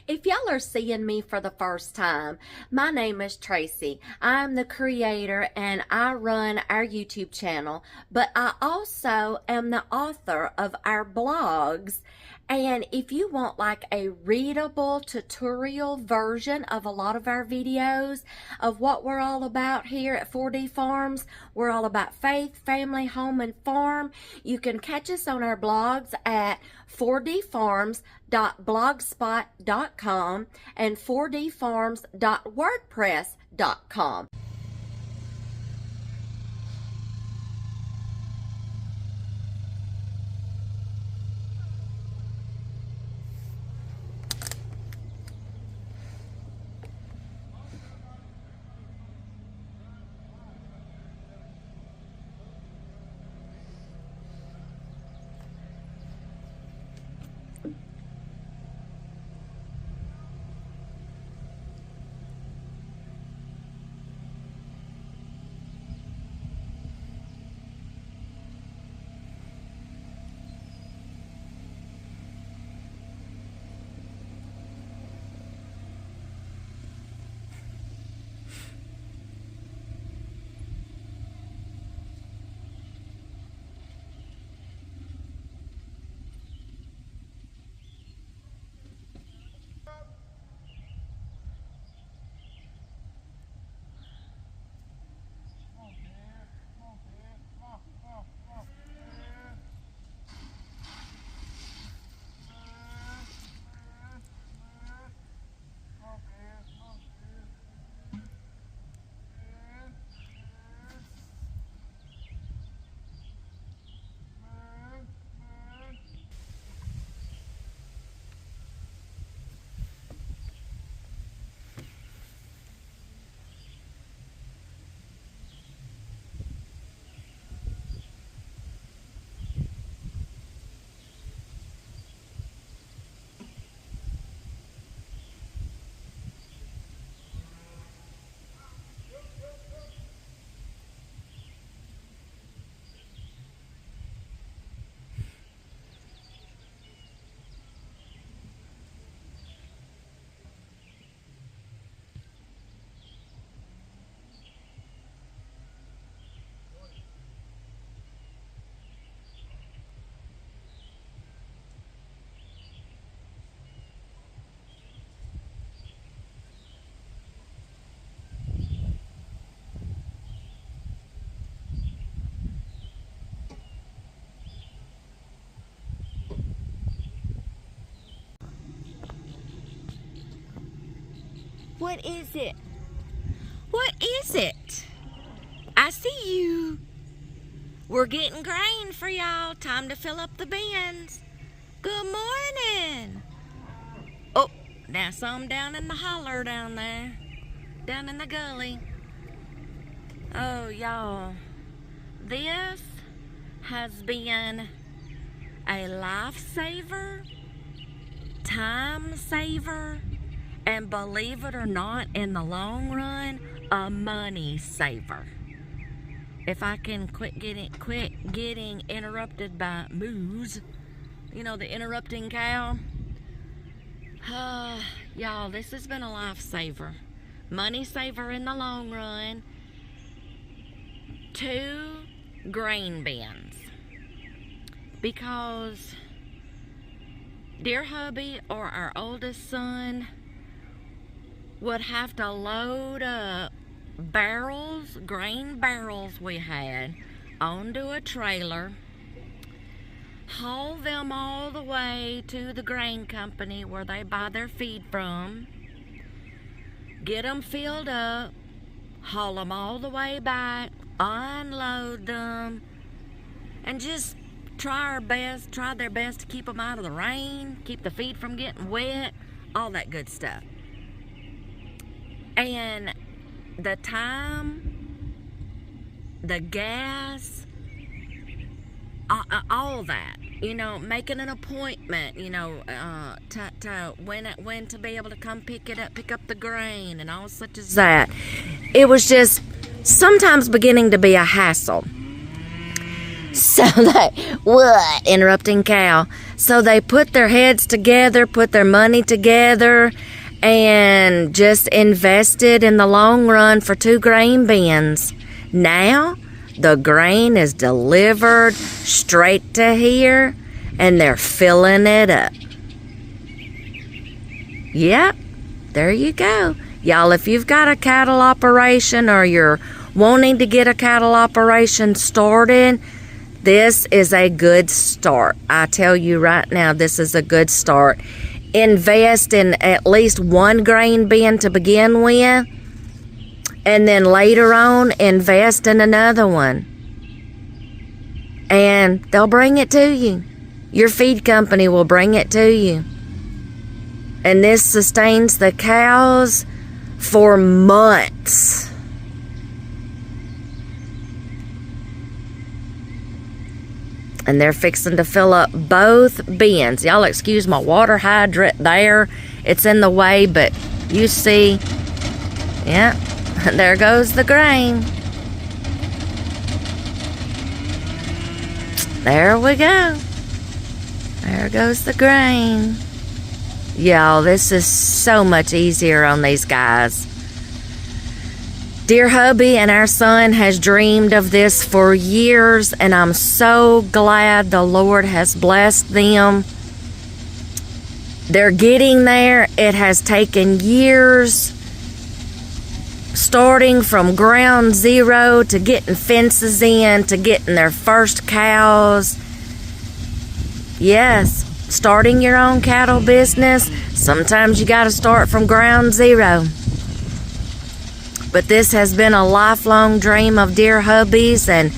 If y'all are seeing me for the first time, my name is Tracy. I'm the creator and I run our YouTube channel, but I also am the author of our blogs. And if you want like a readable tutorial version of a lot of our videos of what we're all about here at 4D Farms, we're all about faith, family, home, and farm. You can catch us on our blogs at 4dfarms.blogspot.com and 4dfarms.wordpress.com. What is it? What is it? I see you. We're getting grain for y'all. Time to fill up the bins. Good morning. Oh, now some down in the holler down there. Down in the gully. Oh, y'all. This has been a lifesaver, time saver, and believe it or not, in the long run, a money saver. If I can quit getting interrupted by moos, you know, the interrupting cow. Y'all, this has been a lifesaver. Money saver in the long run. 2 grain bins. Because dear hubby or our oldest son would have to load up barrels, grain barrels we had, onto a trailer, haul them all the way to the grain company where they buy their feed from, get them filled up, haul them all the way back, unload them, and just try their best to keep them out of the rain, keep the feed from getting wet, all that good stuff. And the time, the gas, all that, you know, making an appointment, you know, to when to be able to come pick up the grain and all such as that. It was just sometimes beginning to be a hassle. So what? Interrupting cow. So they put their heads together, put their money together, and just invested in the long run for 2 grain bins. Now, the grain is delivered straight to here, and they're filling it up. Yep, there you go. Y'all, if you've got a cattle operation or you're wanting to get a cattle operation started, this is a good start. I tell you right now, this is a good start. Invest in at least 1 grain bin to begin with, and then later on, invest in another one. And they'll bring it to you. Your feed company will bring it to you. And this sustains the cows for months. And they're fixing to fill up both bins. Y'all excuse my water hydrant there. It's in the way, but you see, yeah, there goes the grain. There we go. There goes the grain. Y'all, this is so much easier on these guys. Dear hubby and our son has dreamed of this for years, and I'm so glad the Lord has blessed them. They're getting there. It has taken years, starting from ground zero to getting fences in, to getting their first cows. Yes, starting your own cattle business, sometimes you got to start from ground zero. But this has been a lifelong dream of dear hubby's and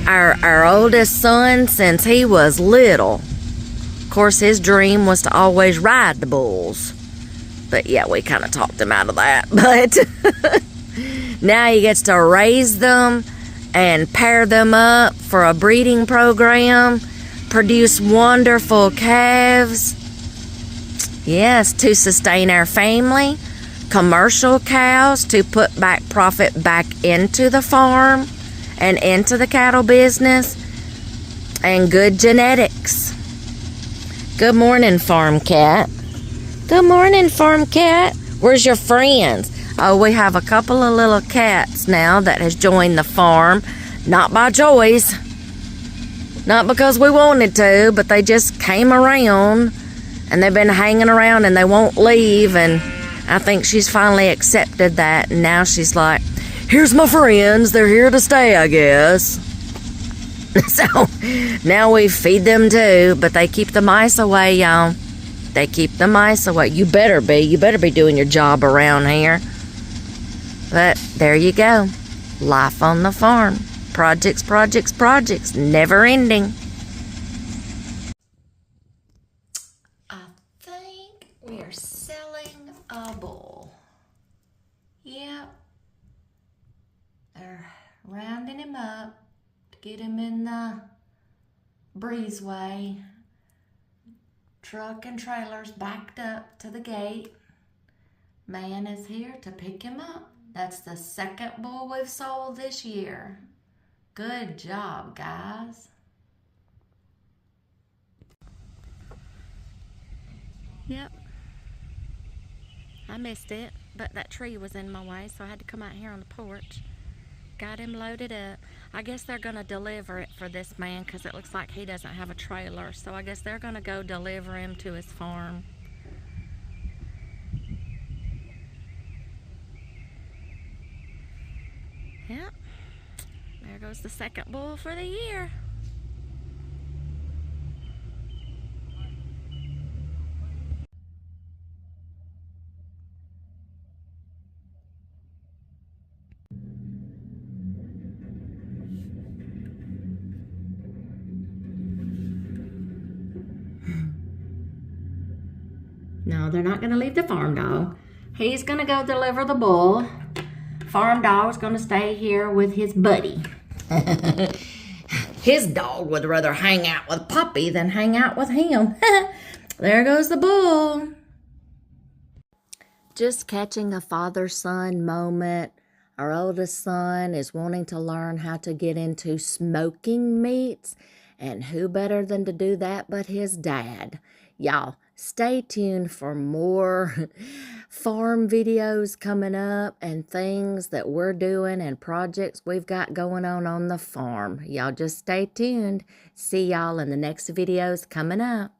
our oldest son since he was little. Of course, his dream was to always ride the bulls. But yeah, we kind of talked him out of that. But now he gets to raise them and pair them up for a breeding program, produce wonderful calves. Yes, to sustain our family. Commercial cows to put back profit back into the farm and into the cattle business, and good genetics. Good morning, farm cat. Good morning, farm cat. Where's your friends? Oh, we have a couple of little cats now that has joined the farm, not by choice, not because we wanted to, but they just came around, and they've been hanging around and they won't leave. And I think she's finally accepted that, and now she's like, here's my friends, they're here to stay, I guess. So, now we feed them too, but they keep the mice away, y'all. They keep the mice away. You better be doing your job around here. But, there you go. Life on the farm. Projects, projects, projects. Never ending. We are selling a bull. Yep. They're rounding him up to get him in the breezeway. Truck and trailers backed up to the gate. Man is here to pick him up. That's the second bull we've sold this year. Good job, guys. Yep. I missed it, but that tree was in my way, so I had to come out here on the porch. Got him loaded up. I guess they're going to deliver it for this man because it looks like he doesn't have a trailer. So I guess they're going to go deliver him to his farm. Yep. There goes the second bull for the year. No, they're not going to leave the farm dog. He's going to go deliver the bull. Farm dog's going to stay here with his buddy. His dog would rather hang out with Puppy than hang out with him. There goes the bull. Just catching a father-son moment. Our oldest son is wanting to learn how to get into smoking meats, and who better than to do that but his dad? Y'all, stay tuned for more farm videos coming up and things that we're doing and projects we've got going on the farm. Y'all just stay tuned. See y'all in the next videos coming up.